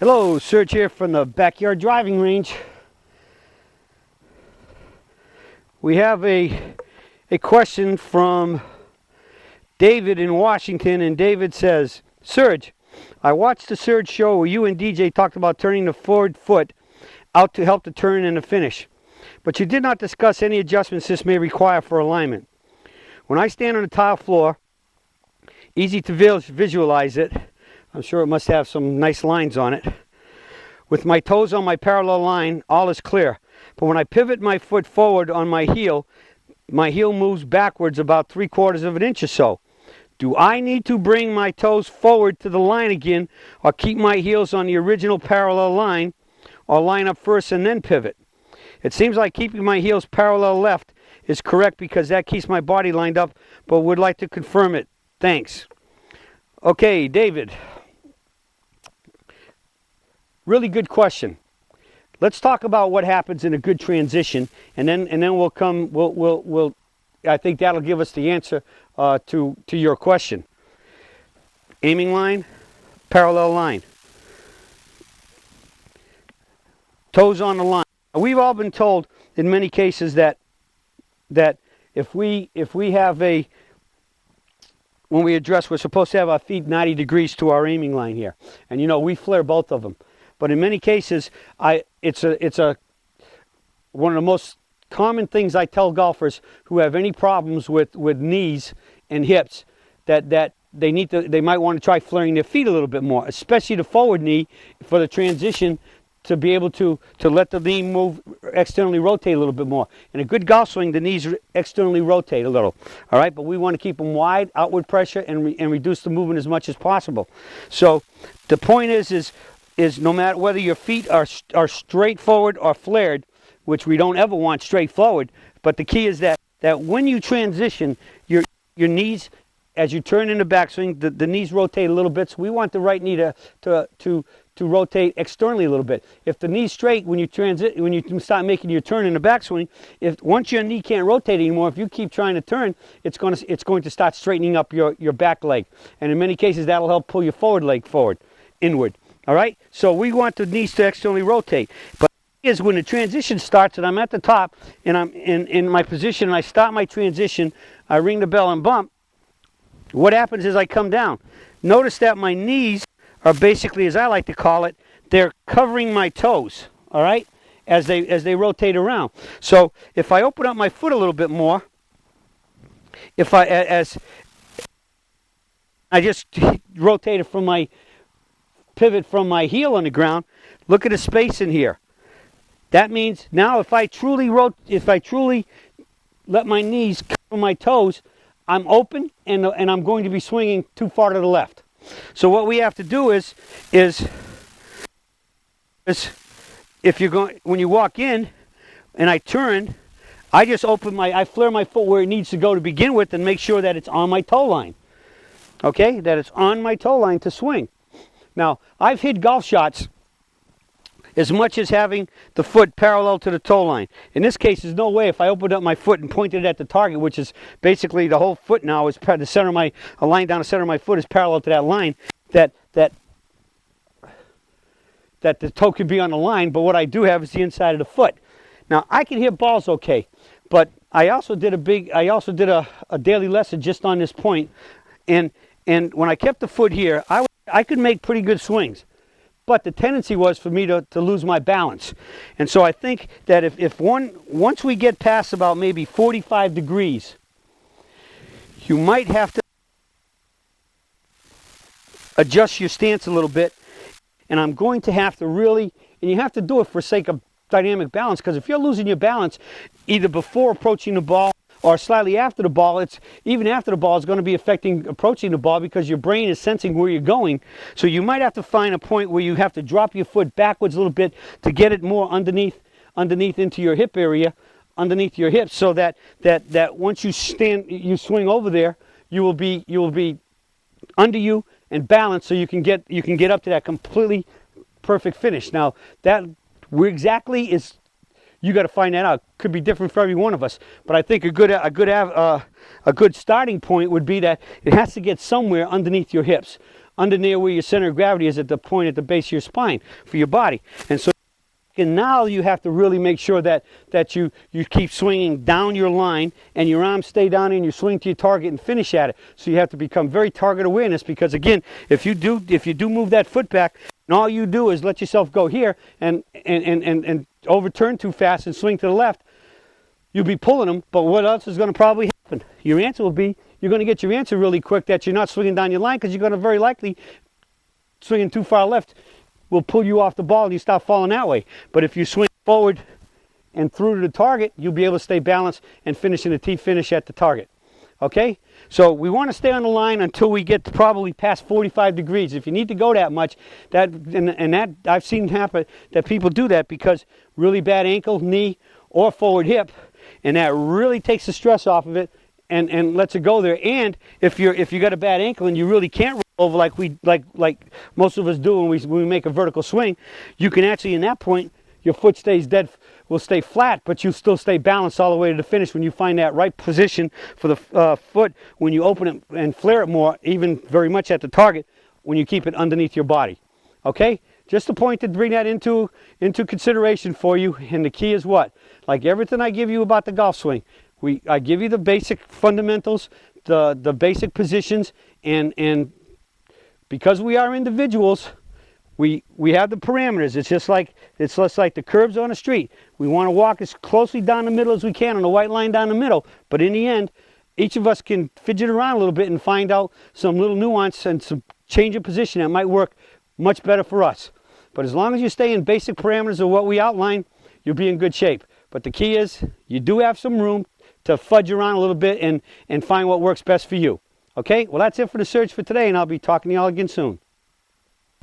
Hello, Serge here from the backyard driving range. We have a question from David in Washington, and David says, Serge, I watched the Serge show where you and DJ talked about turning the forward foot out to help the turn and the finish, but you did not discuss any adjustments this may require for alignment. When I stand on a tile floor, easy to visualize it, I'm sure it must have some nice lines on it. With my toes on my parallel line, all is clear. But when I pivot my foot forward on my heel moves backwards about 3/4 of an inch or so. Do I need to bring my toes forward to the line again, or keep my heels on the original parallel line, or line up first and then pivot? It seems like keeping my heels parallel left is correct because that keeps my body lined up, but would like to confirm it. Thanks. Okay, David. Really good question. Let's talk about what happens in a good transition, and then we'll I think that'll give us the answer to your question. Aiming line, parallel line, toes on the line. We've all been told in many cases that if we have when we address, we're supposed to have our feet 90 degrees to our aiming line here, and we flare both of them. But in many cases, it's one of the most common things I tell golfers who have any problems with knees and hips that they might want to try flaring their feet a little bit more, especially the forward knee for the transition, to be able to let the knee move, externally rotate a little bit more. In a good golf swing, the knees externally rotate a little, all right? But we want to keep them wide, outward pressure, and reduce the movement as much as possible. So the point is no matter whether your feet are straight forward or flared, which we don't ever want straight forward, but the key is that when you transition, your knees, as you turn in the backswing, the knees rotate a little bit. So we want the right knee to rotate externally a little bit. If the knee's straight when you start making your turn in the backswing, once your knee can't rotate anymore, if you keep trying to turn, it's going to start straightening up your back leg, and in many cases that'll help pull your forward leg forward, inward. All right, so we want the knees to externally rotate. But is when the transition starts and I'm at the top and I'm in my position and I start my transition, I ring the bell and bump. What happens is I come down. Notice that my knees are basically, as I like to call it, they're covering my toes, all right, as they rotate around. So if I open up my foot a little bit more, as I just rotate it from my pivot from my heel on the ground, look at the space in here. That means now if I truly let my knees cover my toes, I'm open and I'm going to be swinging too far to the left. So what we have to do is if you're going, when you walk in and I turn, I just I flare my foot where it needs to go to begin with and make sure that it's on my toe line. Okay, that it's on my toe line to swing. Now, I've hit golf shots as much as having the foot parallel to the toe line. In this case, there's no way if I opened up my foot and pointed at the target, which is basically the whole foot now, is the center of a line down the center of my foot is parallel to that line, that the toe could be on the line, but what I do have is the inside of the foot. Now, I can hit balls okay, but I also did a daily lesson just on this point, and when I kept the foot here, I could make pretty good swings, but the tendency was for me to lose my balance. And so I think that once we get past about maybe 45 degrees, you might have to adjust your stance a little bit, and I'm going to have to and you have to do it for sake of dynamic balance, because if you're losing your balance either before approaching the ball or slightly after the ball, even after the ball is going to be affecting approaching the ball because your brain is sensing where you're going. So you might have to find a point where you have to drop your foot backwards a little bit to get it more underneath into your hip area, underneath your hips, so that once you swing over there, you will be under you and balanced, so you can get up to that completely perfect finish. Now that where exactly is, you got to find that out. Could be different for every one of us, but I think a good starting point would be that it has to get somewhere underneath your hips, under near where your center of gravity is at the point at the base of your spine for your body. And so now you have to really make sure that you keep swinging down your line and your arms stay down and you swing to your target and finish at it. So you have to become very target awareness, because again, if you do move that foot back and all you do is let yourself go here and overturn too fast and swing to the left, you'll be pulling them. But what else is going to probably happen? Your answer will be, you're going to get your answer really quick that you're not swinging down your line, because you're going to very likely swinging too far left will pull you off the ball and you start falling that way. But if you swing forward and through to the target, you'll be able to stay balanced and finish in a T finish at the target. Okay? So we want to stay on the line until we get to probably past 45 degrees. If you need to go that much, that I've seen happen that people do that because really bad ankle, knee, or forward hip, and that really takes the stress off of it and lets it go there. And if you got a bad ankle and you really can't roll over like most of us do when we make a vertical swing, you can actually, in that point, your foot stays dead, will stay flat, but you still stay balanced all the way to the finish when you find that right position for the foot, when you open it and flare it more, even very much at the target, when you keep it underneath your body. Okay? Just a point to bring that into consideration for you. And the key is what? Like everything I give you about the golf swing, I give you the basic fundamentals, the basic positions, and because we are individuals, we have the parameters. It's just like the curbs on the street. We want to walk as closely down the middle as we can on the white line down the middle. But in the end, each of us can fidget around a little bit and find out some little nuance and some change of position that might work much better for us. But as long as you stay in basic parameters of what we outline, you'll be in good shape. But the key is you do have some room to fudge around a little bit and find what works best for you. Okay? Well, that's it for the search for today, and I'll be talking to y'all again soon.